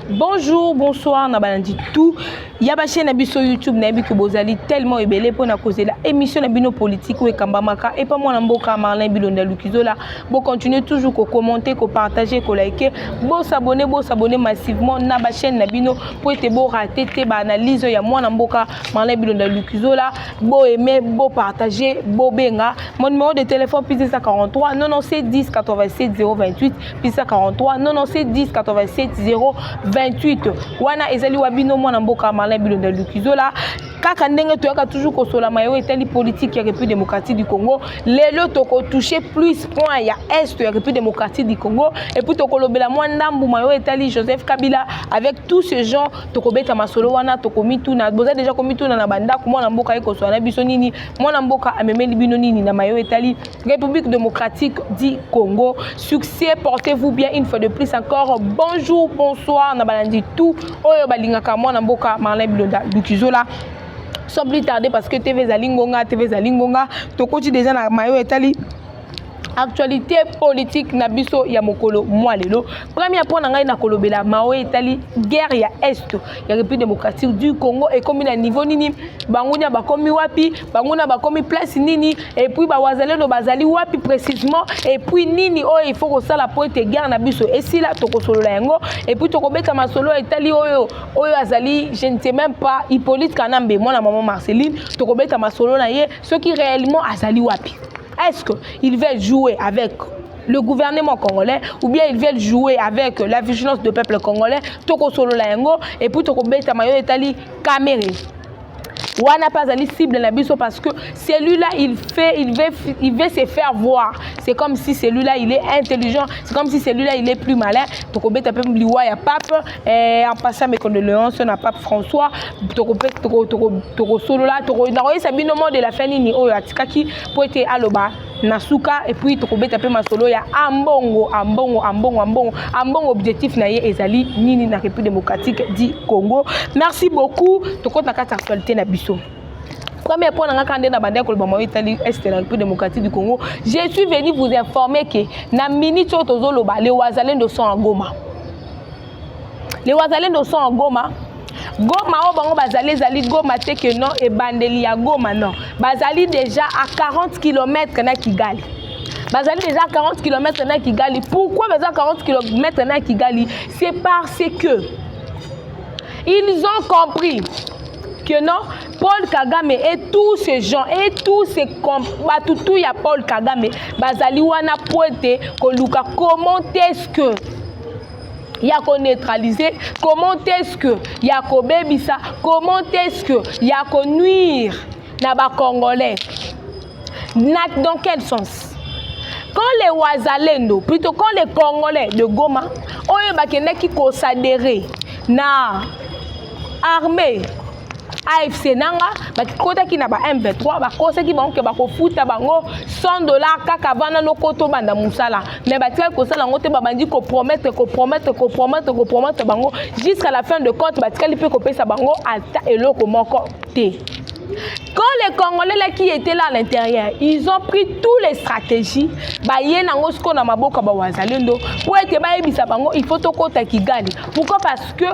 Bonjour, bonsoir, nabalandi tout. Yaba chaîne sur YouTube nabi que bozali tellement ebelé pour na causer la émission na bino politique ou kambamaka et pas moi na mboka Marlin Bilonda Lukizola. Bon continuer toujours ko commenter, ko partager, ko liker, bon s'abonner massivement na ba chaîne na bino pour être bon rater te ba analyse ya moi na mboka Marlin Bilonda Lukizola. Bon aimer, bon partager, bon benga. Mon numéro de téléphone puis 43 97 10 87 028 puis 43 97 10 87 028. Wana ezali wabino mwana mboka Marlin Bilonda Lukizola. Kaka ndenge toyaka toujours kosola mayo etali politique ya République démocratique du Congo. Lelo toko toucher plus point ya est ya République démocratique du Congo et puis toko lobela mwa ndambu mayo etali Joseph Kabila avec tous ces gens toko beta masolo wana toko mituna boza déjà komituna na banda ko mwana mboka eko sola biso nini mwana mboka amemeli bino nini na mayo etali République démocratique du Congo. Succès, portez-vous bien une fois de plus encore. Bonjour, bonsoir, na balandi tout. Oyo balingaka mwana mboka Marlin Bilonda Lukizola. Sans plus tarder parce que TV Zalingonga, tokoti déjà na mayo etali actualité politique na biso ya mokolo mwalelo. Premier point na ngai na kolobela mayo etali guerre ya est ya République démocratique du Congo et comme na niveau nini bangunya bakomi wapi banguna bakomi place nini et puis ba wazalendo bazali wapi précisément et puis nini oh il faut que ça la pointe guerre na biso et si là tokosolola yango et puis tokobeta masolo etali oyo azali je ne sais même pas Hippolyte Kanambe moi na maman Marceline tokobeta masolo na ye ce qui réellement azali wapi. Est-ce qu'ils veulent jouer avec le gouvernement congolais ou bien ils veulent jouer avec la vigilance du peuple congolais toko solo la yango et puis toko beta mayo etali caméra wana pas ali cible na biso parce que celui-là il veut se faire voir. C'est comme si celui-là il est intelligent, c'est comme si celui-là il est plus malin. Toko beta pe mliwa ya pape en passant mes condoléances na pape François toko solo la toko na oyo sabino mot de la fin nini oyo atikaki pour être aloba nasuka et puis tokobeta pe masolo ya ambongo objectif na ye ezali nini na République démocratique du Congo. Merci beaucoup tokota kata actualité na biso. Premier point na kande na bande ko ba Italie est la République démocratique du Congo. Je suis venu vous informer que na minute tozoloba les wazalendo sont en Goma. Les wazalendo sont en Goma. Goma o bango bazali zali Goma te que non et bandeli ya Goma non. Bazali déjà à 40 km na Kigali. Bazali déjà à 40 km na Kigali. Pourquoi bazali à 40 km na Kigali? C'est parce que ils ont compris que non Paul Kagame et tous ces gens et tous ces combats tout ya Paul Kagame bazali wana pointe koluka comment est-ce que Yako neutraliser, comment est-ce que Yako bebisa, comment est-ce que Yako nuire Naba Congolais. Dans quel sens? Quand les Wazalendo, plutôt quand les Congolais de Goma, oyo bakende ki ko s'adhérer na armée AFC nanga bakikota ki na ba M23 bakosa ki bango ke bakofuta bango $100 kaka vana no koto banda musala mais batika ko sala ngote babandi ko promettre bango jusqu'à la fin de compte batika li pe ko pesa bango ata eloko moko te. Quand les Congolais là qui étaient là à l'intérieur, ils ont pris toutes les stratégies ba yena ngosko na maboka ba wazalendo pour être ba ebisa bango il faut to kota Kigali. Pourquoi? Parce que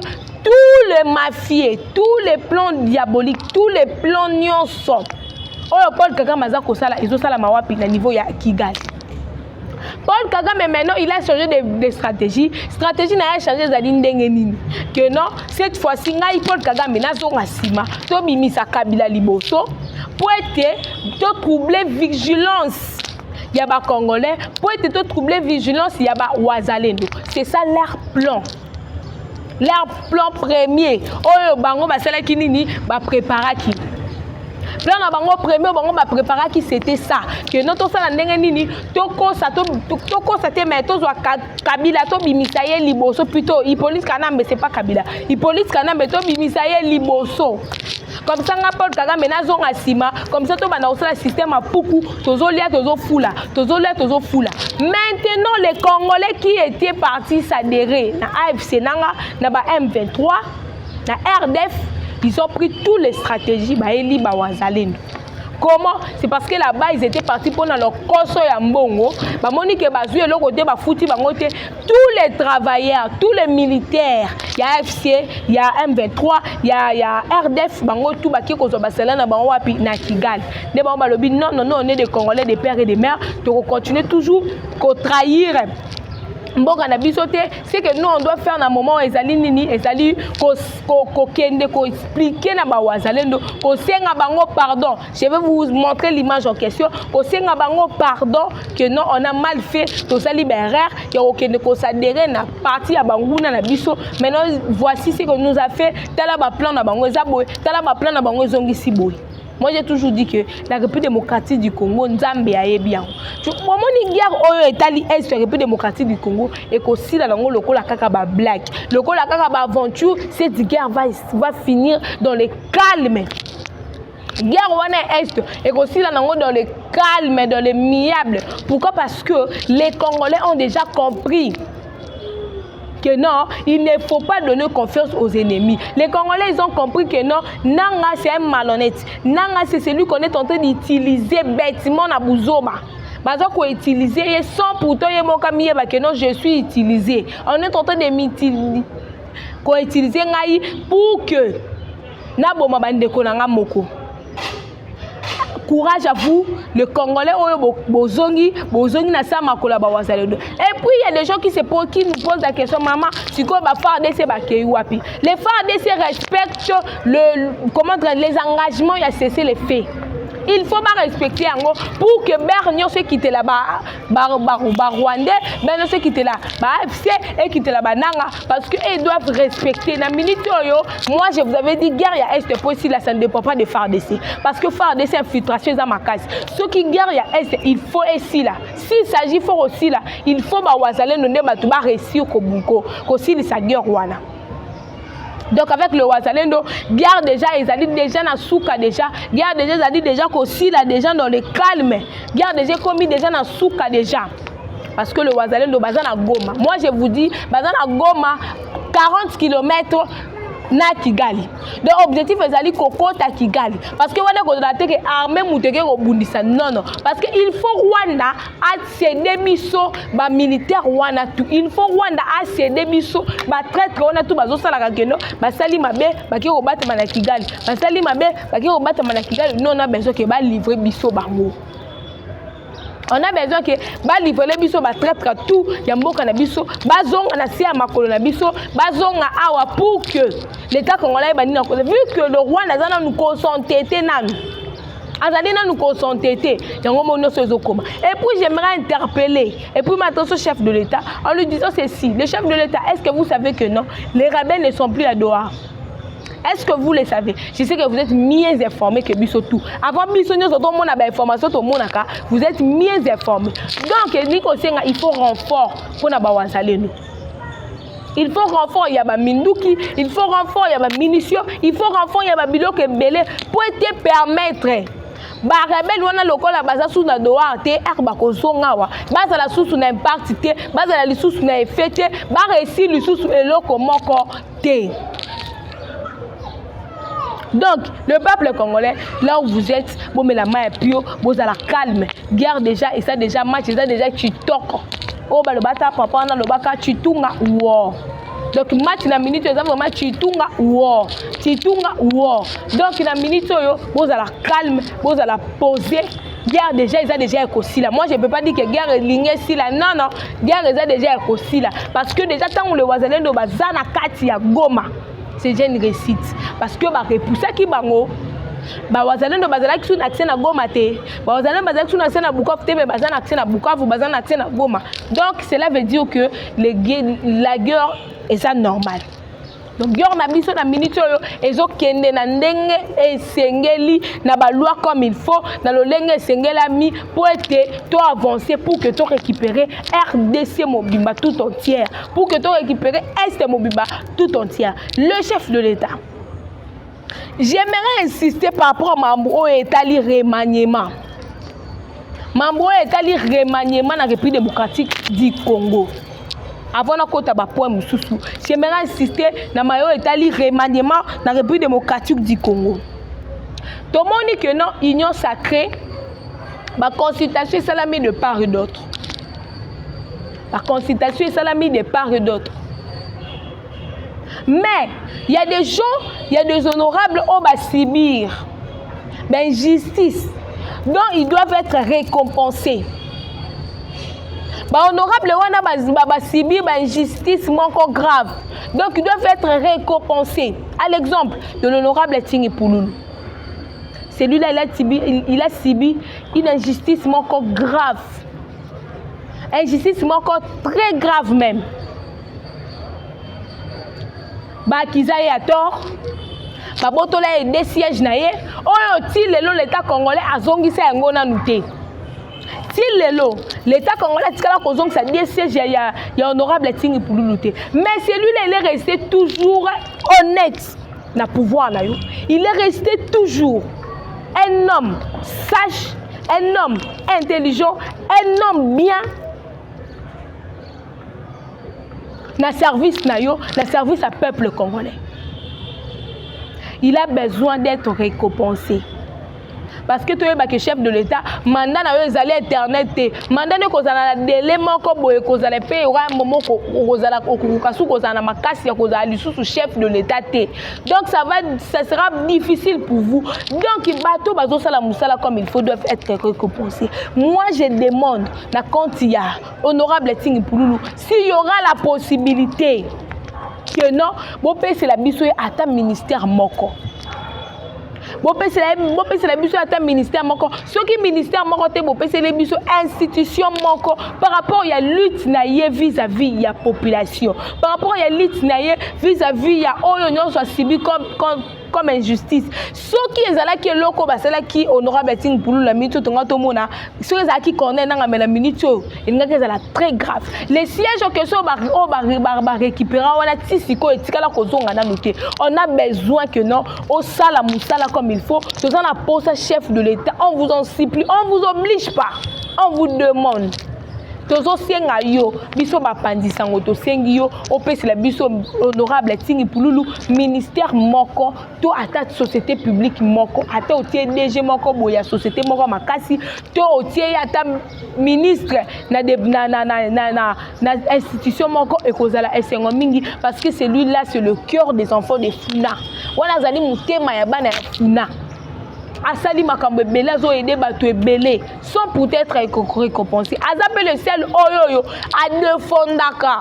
tous les mafieux, tous les plans diaboliques, tous les plans nyonso oyo Paul Kagame aza kosala ezosala mawapi na niveau ya Kigali. Paul Kagame maintenant il a changé de stratégie. Stratégie n'a changé zali ndenge nini. Que non, cette fois-ci ngai Paul Kagame nazonga sima to bimisa Kabila liboso pour être to troubler vigilance ya ba Congolais, pour être to troubler vigilance ya ba Wazalendo. C'est ça leur plan. Leur plan premier. Oyo bango basala kinini ba préparaki. Plan na bango premier bango ba préparaki c'était ça. Que non to sala ndenge nini toko sa te mais to zwa Kabila to bimisa ye liboso plutôt Hippolyte Kanambe c'est pas Kabila. Hippolyte Kanambe to bimisa ye liboso. Comme ça Paul Kagame nazonga sima comme ça to bana osala système à puku tozolia tozofula. Maintenant les Congolais qui étaient partis s'adhérer na AFC nanga na ba M23 na RDF ils ont pris toutes les stratégies ba eli ba wazalendo Comment? C'est parce que là-bas, ils étaient partis pour leur coso ya mbongo. Bah monique bazu et l'autre côté bah fouti bah ngote tous les travailleurs, tous les militaires, il y a FC, il y a M23, il y a RDF, bah ngote tout bah qui cause bah cela na bah wapi na Kigali. Des bah bah lobby non on est des Congolais, des pères et des mères, donc on continue toujours qu'on trahir. Mboka na biso te, c'est que nous on doit faire un moment ezali nini ezali ko kende ko expliquer na ba wazalendo ko senga bango pardon. Je vais vous montrer l'image en question. Ko senga bango pardon que non on a mal fait to sa libéraire ya ko kende ko s'adhérer na parti ya banguna na biso. Maintenant voici ce que nous a fait tala ba plan na bango ezaboy, tala ba plan na bango ezongisi boy. Moi j'ai toujours dit que la République démocratique du Congo nzambe ayebi yango. Moment ni guerre oyo etali est la République démocratique du Congo et qu'aussi la langue lokola kaka ba blague. Lokola kaka ba aventure, cette guerre va finir dans le calme. Guerre wana est et qu'aussi la langue dans le calme, dans le miable. Pourquoi? Parce que les Congolais ont déjà compris que non, il ne faut pas donner confiance aux ennemis. Les Congolais, ils ont compris que non, Nanga c'est un malhonnête. Nanga c'est celui qu'on est en train d'utiliser bêtement na Bouzoba. Parce qu'on utilise sans pourtant que non, je suis utilisé. On est en train de m'utiliser pour que na boma bandeko nanga moko. Courage à vous, le Congolais, bozongi na sa makola ba wazalendo. Et puis il y a des gens qui nous posent la question, maman, si quoi ba FARDC ba keyu wapi. Les FARDC respectent les engagements, il y a cessé les faits. Il faut pas respecter yango pour que Bernio se quitte là-bas, Rwandais, Bernio se quitte là, FC et quitte là-bas Nanga, parce que ils doivent respecter. Na minute yo, moi je vous avais dit guerre ya est possible, ça ne dépend pas de FARDC, parce que FARDC infiltration dans ma case. Ceux qui guerre ya est, il faut aussi là. S'il s'agit fort aussi là, il faut ba wazale no ba tu ba réussir ko buko, ko si sa guerre wana. Donc avec le Wazalendo, guerre déjà, ils allaient déjà dans Souka déjà, guerre déjà, ils allaient déjà aussi là déjà dans le calme, guerre déjà commis déjà dans Souka déjà. Parce que le Wazalendo, bazan à Goma. Moi je vous dis, bazan à Goma, 40 km na Kigali. Donc objectif est d'aller kokota Kigali. Parce que Rwanda ko date que armée muteke ko bundisa non. Parce que il faut Rwanda a céder biso ba militaire Rwanda tout. Il faut Rwanda a céder biso ba traître Rwanda tout bazo sala ka keno, ba sali mabe ba ki ko batama na Kigali. Ba sali mabe ba ki ko batama na Kigali. Non on a besoin que ba livrer biso bango. On a besoin que ba livrer biso ba traître tout ya mboka na biso bazonga na sia makolo na biso bazonga awa pour que l'état congolais bani na vu que le Rwanda zana nous concentrer nanu azali na nous concentrer yango mono sezokoma. Et puis j'aimerais interpeller et puis maintenant chef de l'état en lui disant ceci, le chef de l'état, est-ce que vous savez que non, les rebelles ne sont plus à Doha? Est-ce que vous le savez? Je sais que vous êtes mieux informés que Bissotou. Avant Bissonio, information tout le monde vous êtes mieux informés. Donc, il faut renfort pour nous. Il faut renfort, il y a des Minduki, il faut renfort, il y a des munitions, il faut renfort, il y a des biloko belé pour te permettre. Ba rebelle wana lokola baza sous na doa te arba ko zonga wa baza la sous na impact te baza la sous na effet te ba réussir le sous eloko moko te. Donc, le peuple congolais, là où vous êtes, bon, mais la main est pure, vous avez la calme, guerre déjà, et ça déjà, match, et ça déjà, tu toques. Oh, bah, le bata, papa, on a le baka, tu tunga, wow. Donc, match, la minute, vous avez vraiment, tu tunga, wow. Tu tunga, wow. Donc, la minute, vous avez la calme, vous avez la poser. Guerre déjà, ils ont déjà écossi là. Moi, je ne peux pas dire que guerre est lignée si là. Non, non, guerre, ils ont déjà écossi là. Parce que déjà, tant que le voisin de Bazana, Kati, à Goma. C'est déjà une réussite parce que bah repousser qui bango bah wazalendo bazala qui sont accès na Goma te bah wazalendo bazala qui sont accès na Bukavu te mais bazana accès na Bukavu bazana accès na Goma. Donc cela veut dire que la guerre est ça normal. Donc guerre na biso na minute oyo ezokende na ndenge esengeli na ba loi comme il faut na lolenge esengela mi pour être to avancer pour que to récupérer RDC Mobimba tout entière pour que to récupérer Est Mobimba tout entière. Le chef de l'État, j'aimerais insister par rapport à Mambo et Etali remaniement. Mambo et Etali remaniement na République démocratique du Congo. Avant de côté point mususu, j'aimerais insister na mayo etali remaniement na République démocratique du Congo. Tout le monde dit que non, union sacrée, ma consultation est salamée de part et d'autre. La consultation est salamée de part et d'autre. Mais il y a des gens, il y a des honorables on va subir l'injustice. Donc ils doivent être récompensés. Honorable on va subir l'injustice encore grave. Donc ils doivent être récompensés. À l'exemple de l'honorable Tingi Pouloulou. Celui-là, il a subi une injustice encore grave. Injustice encore très grave même. Kizaye a tort. Babotola est des sièges naïe. Oyo ti lelo l'État congolais a zongi sa ngona nuté. Ti lelo l'État congolais tikala ko zongi sa des sièges ya honorable Tingi Pouloulou té. Mais celui-là il est resté toujours honnête na pouvoir na yo. Il est resté toujours un homme sage, un homme intelligent, un homme bien. Na service na yo, na service à peuple congolais. Il a besoin d'être récompensé. Parce que tu es le chef de l'État, mandat na yo ezali éternel te. Mandat ne kozala na délai moko boye kozala pe wa momo kozala okukasu kozala na makasi ya kozala lisusu chef de l'État te. Donc ça sera difficile pour vous. Donc bateau bazo sala musala comme il faut doivent être récompensés. Moi je demande na compte ya honorable Tingi Pouloulou s'il y aura la possibilité que non, bon c'est la biso ata ministère moko. C'est la biso à ministère moko. Ce qui ministère moko te c'est la biso institution moko par rapport à la lutte naie vis-à-vis la population. Par rapport à la lutte naie vis-à-vis ya oyo nyon soit subi comme injustice. Ce qui est là qui est loco ba cela qui honorable Tingi Pouloulou la minute tonga to mona. Ce qui qui connaît na la minute il nga que très grave. Les sièges que so ba récupérer wala tisiko etikala kozonga na noté. On a besoin que non au sala musala comme il faut. Tout ça na poste chef de l'État. On vous en supplie, on vous oblige pas. On vous demande. Tozo senga yo biso ba pandisa ngoto sengi yo opesi la biso honorable Tingi Pouloulou ministère moko to ata société publique moko ata otie DG moko boya société moko makasi to otie ata ministre na institution moko ekozala esengo mingi parce que celui-là c'est le cœur des enfants de Funa. Wana zali mutema ya bana ya Funa. Asali makambo belé zo aider bato ebelé sans peut-être récompensé. Azape le seul oyoyo a defondaka.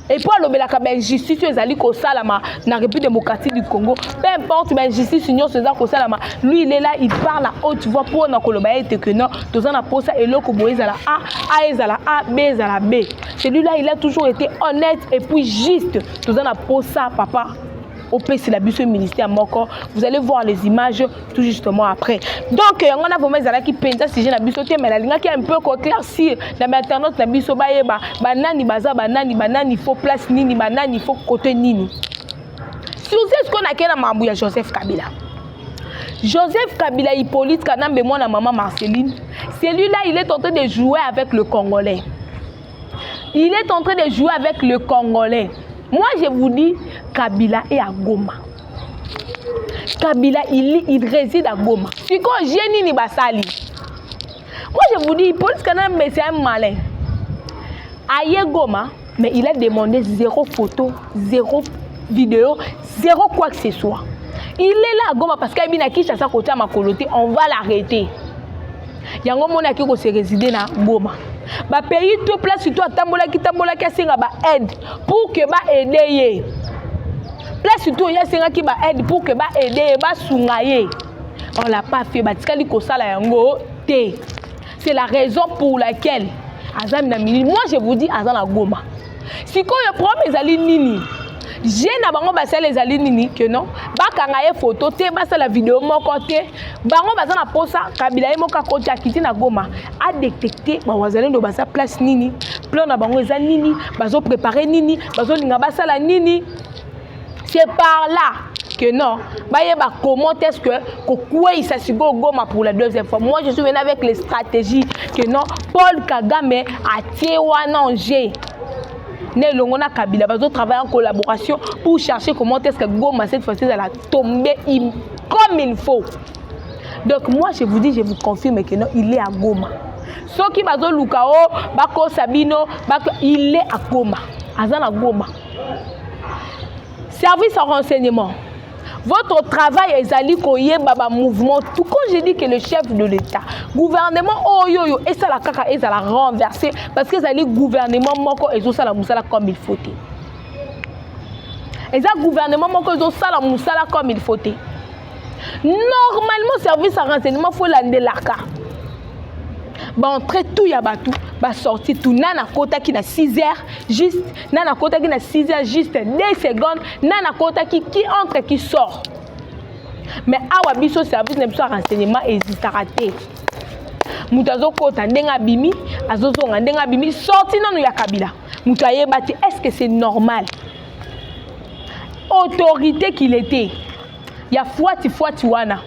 Et pour l'obelaka ben justice ezali ko salama na République démocratique du Congo. Peu importe ben justice union ceza ko salama. Lui il est là, il parle à haute voix pour na koloba ete que non, tozana na posa eloko boezala A ezala A, B ezala B. Celui-là il a toujours été honnête et puis juste. Tozana na posa papa. Au PC la biso ministère moko, vous allez voir les images tout justement après. Donc on a vraiment ezala ki penza si j'ai na biso te mais la linga qui un peu éclaircir na internaute na biso ba yeba banani baza banani faut place nini banani faut côté nini. Si vous savez ce qu'on a qu'à Mambouya Joseph Kabila. Joseph Kabila Hippolyte Kanambe moi na maman Marceline, celui-là il est en train de jouer avec le Congolais. Il est en train de jouer avec le Congolais. Moi, je vous dis, Kabila est à Goma. Kabila, il réside à Goma. Si quand j'ai ni basali. Moi, je vous dis, Paul Kanambe, c'est un malin. Aïe Goma, mais il a demandé 0 photo, 0 vidéo, 0 quoi que ce soit. Il est là à Goma parce qu'il y a Kinshasa côté à Makoloté, on va l'arrêter. Il y a un moment qui se résider à Goma. Ba pays tout place surtout tambola ki asenga ba aide pour que ba aider. Place surtout ya senga ki ba aide pour que ba aider ba sungaye. On l'a pas fait ba tikali ko sala yango té. C'est la raison pour laquelle Azam na mini moi je vous dis Azam na Goma. Si ko yo problème ezali nini? J'ai na bango basala les alinini que non ba kangaye photo te basala vidéo moko te bango bazana posa Kabila ye moka koti akiti na Goma a détecté ba wazalé ndo basa place nini plan na bango eza nini bazo préparer nini bazo linga basala nini. C'est par là que non ba yeba comment est-ce que kokoué ça sigo Goma pour la deuxième fois. Moi je suis venu avec les stratégies que non Paul Kagame a tié wana en jeu. né Longona Kabila, ils travaillent en collaboration pour chercher comment est-ce que Goma cette fois-ci elle a tombé comme il faut. Donc moi je vous dis, je vous confirme que non, il est à Goma. Ceux qui bazo Lukao, Bako Sabino, il est à Goma. Azana Goma. Service en renseignement. Votre travail est allé koye baba mouvement. Tout quand je dis que le chef de l'État, gouvernement oh yo yo et ça la kaka et ça la renverser parce que ça les gouvernement moko et ça la musala comme il faut. Et ça gouvernement moko et ça la musala comme il faut. Normalement service en renseignement faut l'ande la ka. Ba entrer tout ya batou, ba sorti tout nana kota qui na 6 heures juste, nana kota qui na 6 heures juste 2 secondes, nana kota qui entre qui sort. Mais awa biso service ne biso renseignement hésite raté. Mutazo kota ndenga bimi, azozonga ndenga bimi sorti nanu ya Kabila. Mutaye bati est-ce que c'est normal? Autorité qu'il était. Ya fuati wana.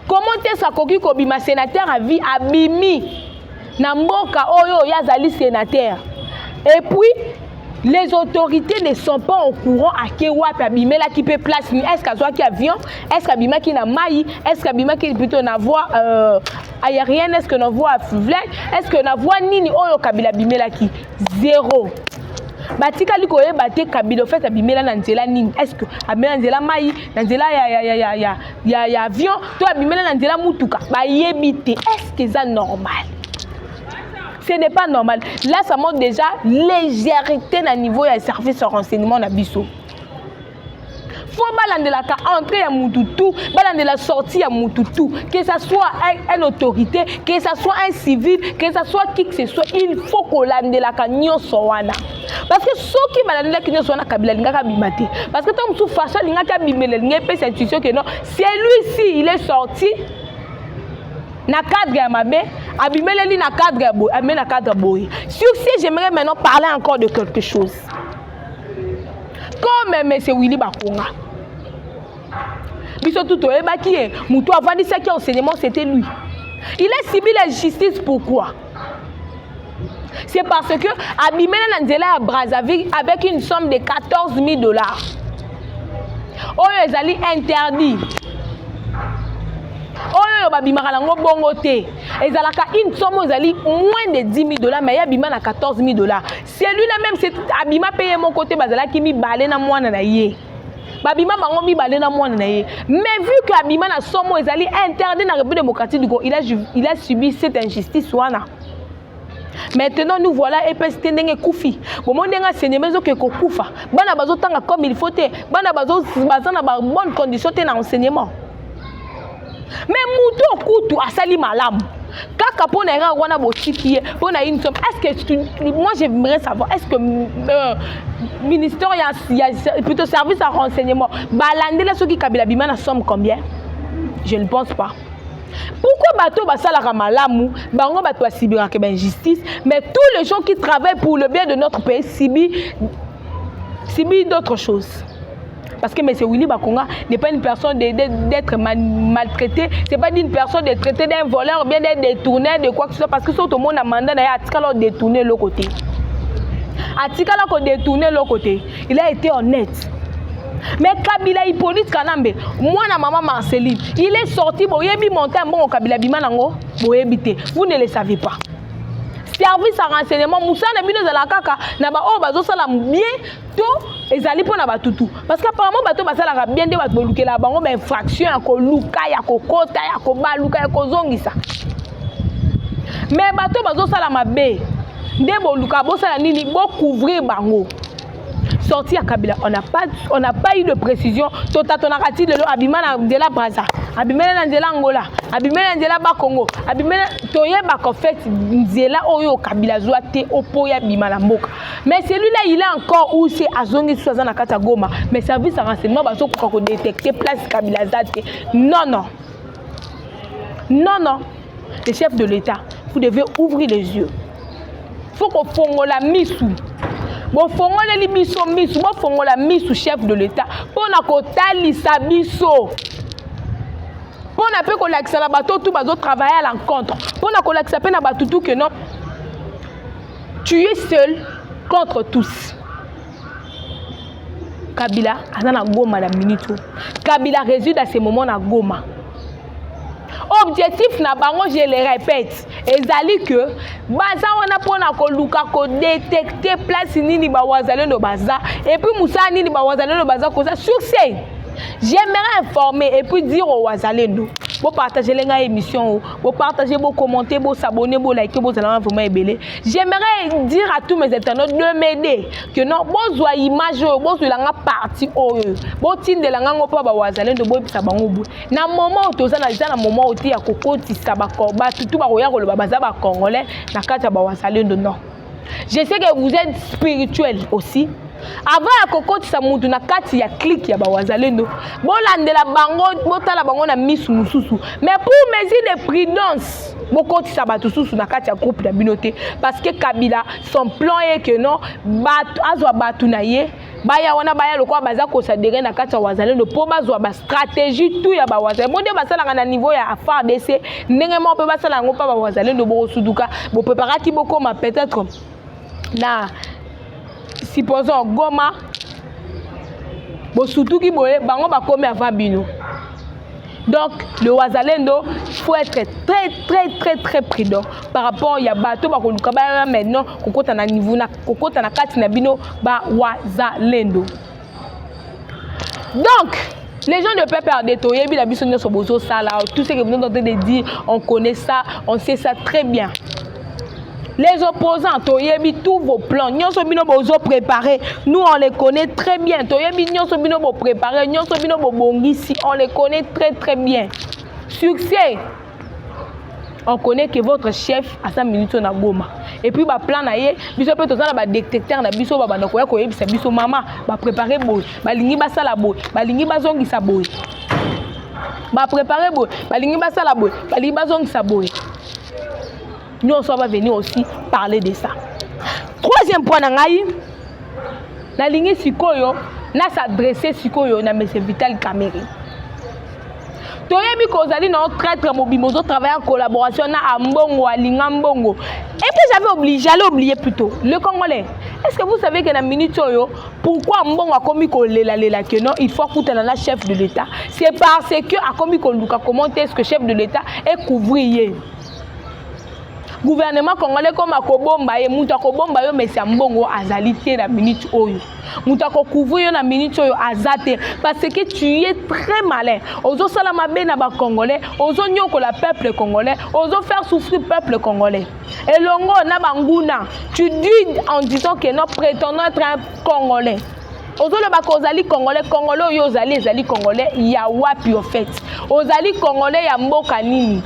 Comment est-ce que Kobima sénateur a vu abimi na mboka oyo yazali sénateur? Et puis les autorités ne sont pas au courant à quel wapi abimela qui peut place. Est-ce qu'à soit qui avion? Est-ce qu'abima qui na maï? Est-ce qu'abima qui plutôt na voix aérienne? Est-ce que na voix flash? Est-ce que na voix nini oyo Kabila abimela qui? Zéro. Batika liko ye bate Kabila fait abimela na nzela nini? Est-ce que abimela nzela mai na nzela ya avion to abimela na nzela mutuka ba yebite? Est-ce que c'est normal? Ce n'est pas normal. Là ça montre déjà légèreté na niveau ya service de renseignement na biso. Faut balande la entrée à Moutoutou, balande la sortie à Moutoutou, que ça soit une autorité, que ça soit un civil, que ça soit qui que ce soit, il faut qu'on lande la canyon soana. Parce que ceux qui balande la canyon soana Kabila l'ingaka bimate. Parce que tant que sous façon l'ingaka bimele l'ingaka cette institution que non, c'est lui-ci il est sorti. Na cadre ya mabe, abimele li na cadre ya boy, amena cadre boy. Sur ce, j'aimerais maintenant parler encore de quelque chose. Comme M. Willy Bakonga. Biso tout au baki Moutou avant dit ça qui enseignement c'était lui. Il a subi la justice pourquoi? C'est parce que Abimela Nanzela à Brazzaville avec une somme de 14 000 $. Oh ils allaient interdit. Oh babimaka lango bongo te. Ils allaient une somme ils allaient moins de 10 000 $, mais Abima na 14 000 $. C'est lui là même c'est Abima payé mon côté bazala qui mi balé na mwana na ye. Babima bango mi balé na mwana na ye. Mais vu que Abima na somme ils allaient interdit na République démocratique du Congo, il a subi cette injustice wana. Maintenant nous voilà EPST ndenge kufi. Bomo ndenga enseignement que kokufa. Bana bazo tanga comme il faut te. Bana bazo bazana ba bonne condition te na enseignement. Mais Moutou Koutou a sali malam. Kaka pona era wana botiki pona une somme. Est-ce que moi j'aimerais savoir est-ce que ministère il y a plutôt service à renseignement balande la soki Kabila bima na somme combien? Je ne pense pas. Pourquoi bateau basala malamu bango bato asibira ke ben justice mais tous les gens qui travaillent pour le bien de notre pays subissent d'autres choses. Parce que M. Willy Bakonga n'est pas une personne d'être maltraité, c'est pas une personne d'être traité d'un voleur ou bien d'être détourné de quoi que ce soit parce que tout le monde a mandat à détourner l'autre côté. Atikala ko détourner l'autre côté. Il a été honnête. Mais Kabila Hippolyte Kanambe, moi na maman Marceline, il est sorti bon yebi monter bon Kabila bimanango, boyebité. Vous ne le savez pas. Service à renseignement Moussa na bino za la kaka na ba o bazo sala bien to ezali pona batutu parce qu'apparemment bato basala bien de bato lukela bango ba infraction ya ko luka ya ko kota ya ko baluka ya ko zongisa. Mais bato bazo sala mabe nde bo luka bo sala nini bo couvrir bango. Sorti à Kabila, on n'a pas eu de précision. Tota tonakati de l'eau, Abimana de la Braza, Abimena de l'Angola, Abimena de la Bakongo, Abimena Toye Bakofet, Nzela Oyo Kabila Zouate, Opoya Bimalamboka. Mais celui-là, il est encore où c'est Azongi Soazana Katagoma. Mais service à renseignement, bah, pour détecter place Kabila Zate. Non, non. Non, non. Les chefs de l'État, vous devez ouvrir les yeux. Il faut qu'on fonde la missou. Bon fongole li biso misu bon fongola misu chef de l'État pona ko talisa biso pona pe ko lakisa la bato tout bazo travailler à l'encontre pona ko lakisa pe na bato tout que non tu es seul contre tous. Kabila azana Goma na minute. Kabila réside à ce moment na Goma. Objectif na bango, je le répète, ezali que baza wana pona ko luka ko détecter place nini ba wazalendo baza et puis musa nini ba wazalendo baza ko ça succès. J'aimerais informer et puis dire aux wazalendo, vous partagez les émissions, vous partagez, vous commentez, vous s'abonnez, vous likez, vous allez vraiment ébélé. J'aimerais dire à tous mes internautes de m'aider que non, vous voyez l'image, vous voyez la partie, vous tiens de la langue pas ba wazalendo, vous ça bango. Na moment où toza na moment où tu as kokoti sabakorba, tout ba roya ko le babaza ba congolais, na kata ba wazalendo non. Je sais que vous êtes spirituel aussi. Avant ya kokoti sa mutu na kati ya clique ya bawazalendo bolandela bango botala bango na misu mususu mais pour mesure de prudence bokoti sa batu susu na kati ya groupe na binote parce que Kabila son plan est que non batu azwa batu na ye baya wana baya lokwa baza ko sa dere na kati ya wazalendo po bazwa ba stratégie tout ya bawazalendo bonde basala na niveau ya FARDC ndenge mo pe basala ngo pa bawazalendo bo suduka bo préparati boko ma peut-être na supposons Goma, surtout qui boye, bango ba komi avant bino. Donc le wazalendo, faut être très prudent par rapport ya bato ba koluka ba maintenant kokota na niveau na kokota na kati na bino ba wazalendo. Donc les gens ne peuvent pas perdre to yebi la biso nyo so bozo sala tout ce que vous êtes en train de dire, on connaît ça, on sait ça très bien. Les opposants, toyebi tous vos plans, nyonso bino bozo préparé. Nous on les connaît très bien. Toyebi nyonso bino bo préparé, nyonso bino bo bongisi, on les connaît très bien. Succès. On connaît que votre chef a 5 minutes na Goma. Et puis ba plan na ye, biso pe tozala ba détecteur na biso ba bana koya koyebisa biso mama, ba préparer boy, ba lingi ba sala boy, ba lingi ba zongisa boy. Ba préparer boy, ba lingi ba sala boy, ba lingi ba zongisa boy. Nous on va venir aussi parler de ça. Troisième point nangai, na ligne sikoyo, na s'adresser sikoyo na monsieur Vital Kamerhe. Toyebi kozali na traître mobimozo travailler en collaboration na ambongo alinga mbongo. Et puis j'allais oublier plutôt le Congolais. Est-ce que vous savez que na minute oyo pourquoi mbongo a commis ko lela que non, il faut écouter la chef de l'État. C'est parce que a commis ko luka comment est-ce que chef de l'État est couvrier. Gouvernement congolais comme akobomba ye muta kobomba yo mesi mbongo azalité na minute oyo muta ko couvrir na minute oyo azate parce que tu es très malin ozo sala mabe na ba congolais ozo nyoko la peuple congolais ozo faire souffrir peuple congolais et longo na banguna tu dis en disant que nous prétendons être un congolais ozo le ba kozali congolais congolais yo zali congolais ya wapi au fait ozali congolais ya mboka nini.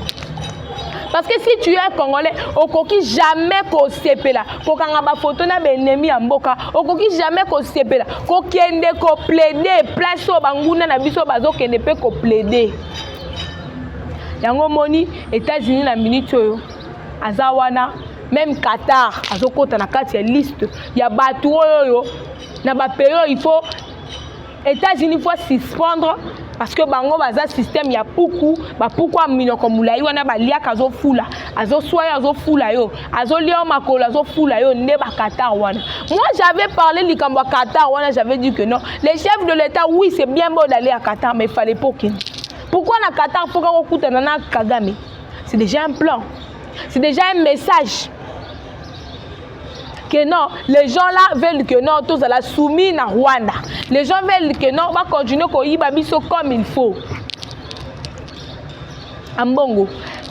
Parce que si tu es un Congolais, okoki jamais ko sepela, ko kanga ba photo na benemi ya mboka, okoki jamais ko sepela, ko kende ko plaider, place o banguna na biso bazo kende pe ko plaider. Yango moni États-Unis na minute oyo azawana même Qatar azokota na kati ya liste ya batu oyo na ba période il faut États-Unis faut suspendre parce que bango baza système ya puku ba puku aminoko mulai wana baliaka azo fula azo soya azo fula yo azo lio makolo azo fula yo nde ba Qatar wana. Moi j'avais parlé likambo Qatar wana, j'avais dit que non les chefs de l'État oui c'est bien beau d'aller à Qatar mais il fallait pas qu'il. Pourquoi na Qatar faut qu'on écoute na Kagame? C'est déjà un plan. C'est déjà un message. Que non, les gens là veulent que non, tous à la soumis na Rwanda. Les gens veulent que non, on va continuer qu'on y babiso comme il faut. Ambongo,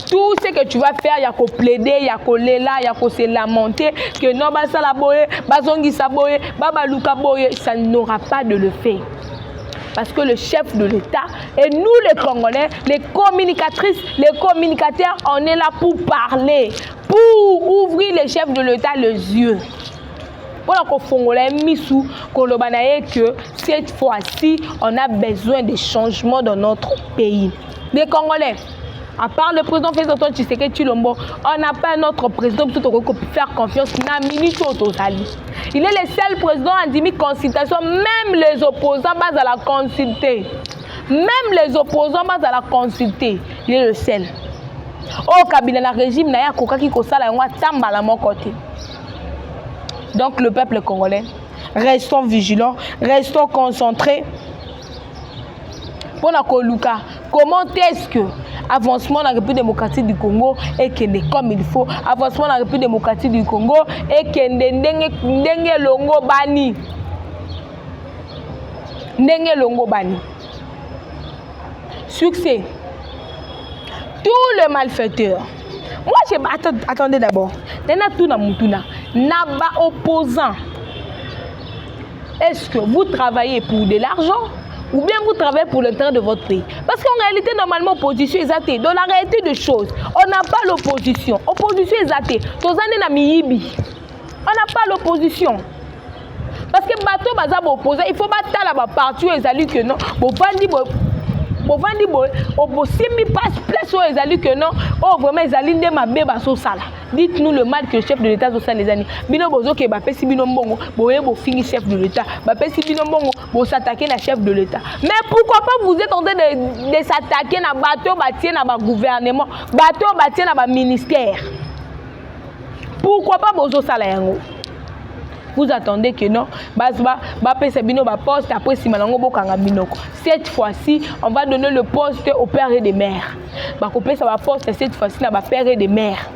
tout ce que tu vas faire, il y a qu'au plaider, il y a qu'au lela, il y a qu'au se lamenter, que non, bah ça la boye, bah zongi sa boye, bah baluka boye, ça n'aura pas de le faire. Parce que le chef de l'État et nous les Congolais, les communicatrices, les communicateurs, on est là pour parler, pour ouvrir les chefs de l'État les yeux. Pour la Congolais, Missou, que cette fois-ci, on a besoin de changements dans notre pays. Les Congolais, à part le président Félix Tshisekedi Tshilombo, on n'a pas notre président pour faire confiance à Ministre Otozali. Il est le seul président à dire consultation, même les opposants basent à la consulter. Même les opposants basent à la consulter. Il est le seul. Au cabinet de régime, il y a quelqu'un qui a tamba à mon côté. Donc le peuple congolais, restons vigilants, restons concentrés. Pour la Koluka, comment est-ce que avancement de la République démocratique du Congo est comme il faut, avancement de la République démocratique du Congo est que longo bani. Ndenge longo bani. Succès. Tous les malfaiteurs. Moi, attendez d'abord. Naba opposant. Est-ce que vous travaillez pour de l'argent ou bien vous travaillez pour l'intérêt de votre pays? Parce qu'en réalité, normalement, l'opposition est athée. Dans la réalité des choses, on n'a pas l'opposition. L'opposition est athée. On n'a pas l'opposition. Parce que bateau baza opposé, il faut battre la partie où ils allaient que non. Si passe place où ils allaient que non. Oh vraiment ils allaient de ma bébé sur sala. Dites-nous le mal que le chef de l'État sur les années. Bino bozo ke bapé si bino mbongo, boye bo fini chef de l'État. Bapé si bino mbongo, bo s'attaquer la chef de l'État. Mais pourquoi pas vous êtes en train de s'attaquer na bateau bâti na ba gouvernement, bateau bâti na ba ministère. Pourquoi pas bozo sala yango? Vous attendez que non, poste après si cette fois-ci, on va donner le poste au père et des mères. Ça va poste cette fois-ci à père et des mères.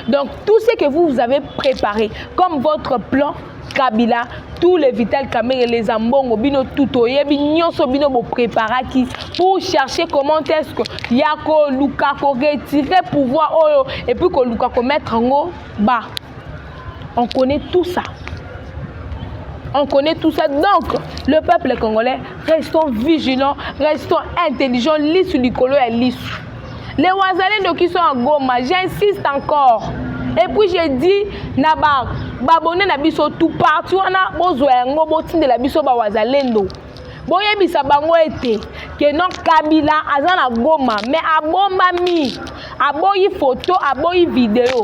Donc tout ce que vous avez préparé comme votre plan Kabila, tous les Vital Kamerhe, les Ambongo, bino tutoye, bino bino bo préparaki pour chercher comment est-ce que Yako Lukako retirer pouvoir et puis que Lukako mettre en haut bas. On connaît tout ça. On connaît tout ça. Donc, le peuple congolais, restons vigilants, restons intelligents, lisses du colo et lisses. Les Wazalendo qui sont en Goma, j'insiste encore. Et puis j'ai dit, Nabar, babone na biso tout partout, on a besoin de la biso ba Wazalendo. Boye bisa bango ete, que non Kabila, azana Goma, mais abomba mi, aboyi photo, aboyi vidéo.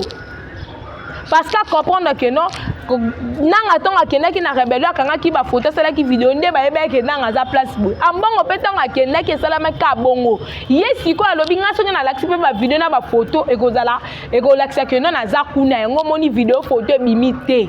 Parce qu'à comprendre que non, nanga tonga kena ki na rebellion kanga ki ba photo sala ki vidéo nde ba yeba ke nanga za place boy ambongo petanga kena ki sala ma ka bongo yesi ko alobi nga songa na laxi pe ba vidéo na ba photo e kozala e ko laxia ke non na za kuna yango moni vidéo photo bimité.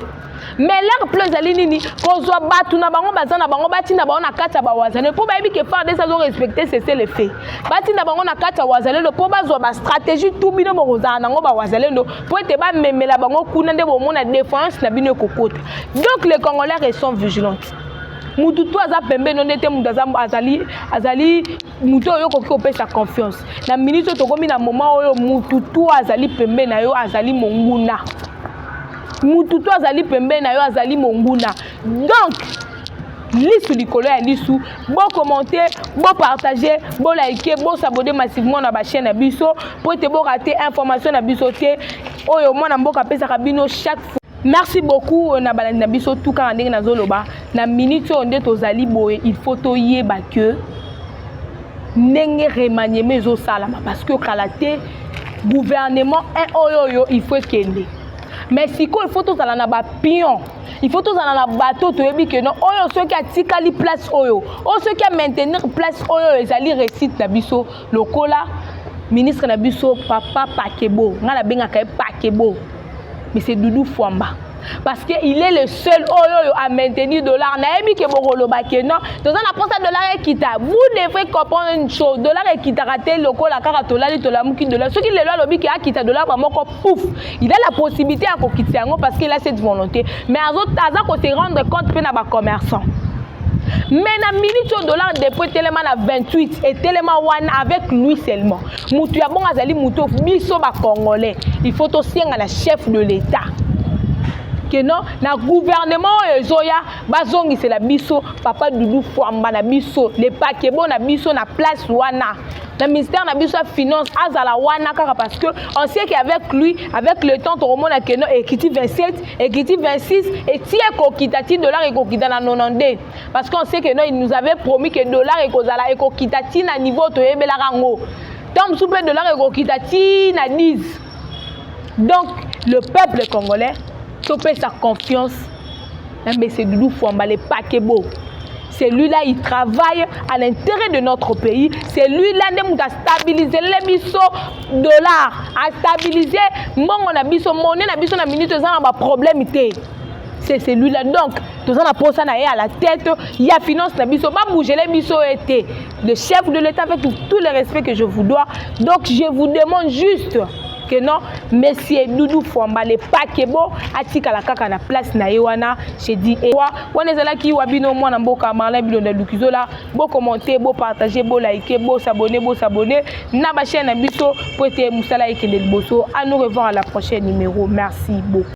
Mais leur plus ali nini kozwa batu na bango bazana bango batinda bango na kata ba wazane po ba yebi ke faire des saisons respecter c'est le fait batinda bango na kata wazale le po bazwa ba stratégie tout bino mo kozana nango ba wazale ndo po ete ba memela bango kuna nde bo mona défense na bino kokota. Donc les Congolais sont vigilants. Mututu aza pembe non ete mutu azali mutu oyo koki opesa confiance na ministre tokomi na moment oyo mututu azali pembe na yo azali monguna. Mututu azali pembe na yo azali monguna. Donc lissu du colo ya lissu, bon commenter, bon partager, bon liker, bon s'abonner massivement na ba chaîne na biso pour te bon rater information na biso te oyo mona mboka pesa kabino chaque fois. Merci beaucoup na balandi na biso tout ka ndenge na zoloba na minute onde tozali boye il faut toyeba que ndenge remaniement zo salama parce que kalaté gouvernement un oyo il faut kende. Mais si il faut tous aller na ba pion, il faut tous aller na bateau to yebi que non oyo ceux qui a tikali place oyo, ceux qui a maintenir place oyo ezali récite na biso lokola ministre na biso papa Pakebo, nga na benga ka Pakebo. Mais c'est Doudou Fwamba. Parce qu'il est le seul à maintenir dollar. Naebi ke bokolo bakeno. Dans un approche dollar ekita. Vous devrez comprendre une chose. Dollar ekita raté loko la karatola li tola muki dollar. Ce qui le loi lobi ki akita dollar ba moko pouf. Il a la possibilité à kokiti yango parce qu'il a cette volonté. Mais aza ko se rendre compte pe na ba commerçant. Mais na minute dollar depuis tellement à 28 et tellement one avec lui seulement. Mutu ya bon azali mutu biso ba congolais. Il faut aussi à la chef de l'État. Que non na gouvernement ezoya bazongi c'est la biso papa Doudou Fwamba na biso les Pakebo na biso na place wana. Le ministère na biso finance azala wana kaka parce que on sait qu'avec lui avec le temps tout le monde a que non équité 27 équité 26 et tie kokitati dollar et kokita na 92 parce qu'on sait que non il nous avait promis que dollar et kozala et kokitati na niveau to yebela rango tant soupe dollar et kokitati na 10. Donc le peuple congolais topé sa confiance mais c'est Doudou Fwamba les Pakebo. C'est lui-là, il travaille à l'intérêt de notre pays. C'est lui-là qui a stabilisé les biso dollars, a stabilisé mon biso monnaie, na biso na minute ça na problème. c'est celui-là. Donc, tout ça, on a ça à la tête, il y a finance, na biso, pas bouger les biso été le chef de l'État avec tout le respect que je vous dois. Donc, je vous demande juste que non, monsieur Doudou Fwamba le pakebo atika la kaka na place na yewana, je dis et toi, on est là qui wabino moi na mboka mala bilo na lukizola, beau commenter, beau partager, beau liker, beau s'abonner, na ba chaîne na biso pour être musala et que les bosso. À nous revoir à la prochaine numéro. Merci beaucoup.